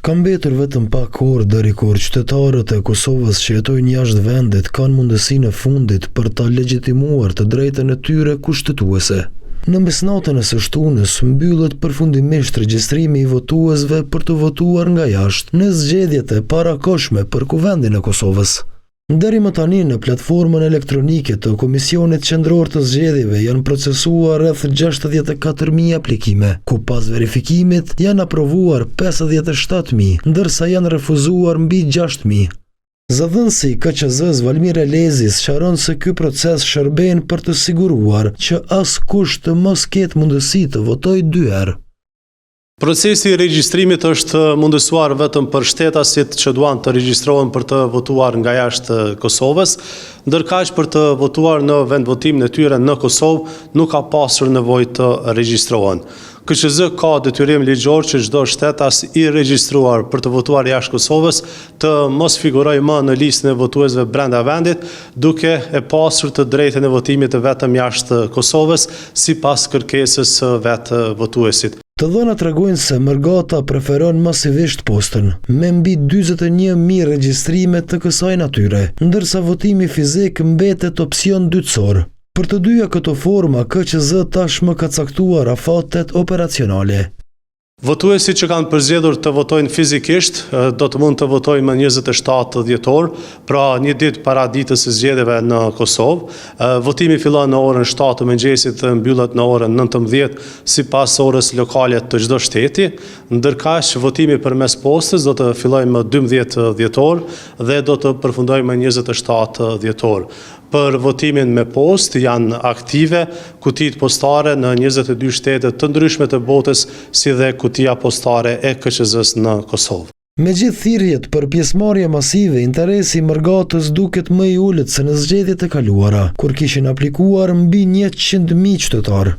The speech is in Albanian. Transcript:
Ka mbetur vetëm pak orë deri kur qytetarët e Kosovës që jetojnë jashtë vendit kanë mundësinë e fundit për ta legjitimuar të drejtën e tyre kushtetuese. Në mesnatën e së shtunës mbyllet përfundimisht regjistrimi i votuesve për të votuar nga jashtë në zgjedhjet e parakohshme për Kuvendin e Kosovës. Deri më tani në platformën elektronike të Komisionit Qendror të Zgjedhjeve janë procesuar rreth 64.000 aplikime, ku pas verifikimit janë aprovuar 57.000, ndërsa janë refuzuar mbi 6.000. Zëdhënësi i KQZ-s Valmir Elezi sqaron se ky proces shërben për të siguruar që askush të mos ketë mundësi të votojë dy herë. Procesi i regjistrimit është mundësuar vetëm për shtetasit që duan të regjistrohen për të votuar nga jashtë Kosovës, ndërkaq për të votuar në vendvotimin e tyre në Kosovë nuk ka pasur nevojë të regjistrohen. KQZ ka detyrim ligjor që çdo shtetas i regjistruar për të votuar jashtë Kosovës të mos figurojë më në listën e votuesve brenda vendit, duke e pasur të drejtën e votimit vetëm jashtë Kosovës sipas kërkesës së vetë votuesit. Të dhënat tregojnë se Mërgata preferon masivisht postën, me mbi 41.000 regjistrime të kësaj natyre, ndërsa votimi fizik mbetet opsion dytësor. Për të dyja këto forma, KQZ tashmë ka caktuar afatet operacionale. Votuesit që kanë përzgjedhur të votojnë fizikisht do të mund të votojnë më 27 dhjetor, pra një ditë para ditës së zgjedhjeve në Kosovë. Votimi fillon në orën 7 të mëngjesit dhe mbyllet në orën 19 sipas orës lokale të çdo shteti, ndërkaq votimi përmes postës do të fillojë më 12 dhjetor dhe do të përfundojë më 27 dhjetor. Për votimin me post janë aktive kutitë postare në 22 shtete të ndryshme të botës, si dhe kutia postare e KQZ-s në Kosovë. Me gjithë thirrjet për pjesëmarrje masive, interesi i Mërgatës duket më i ulët se në zgjedhjet e kaluara, kur kishin aplikuar mbi 100.000 qytetarë.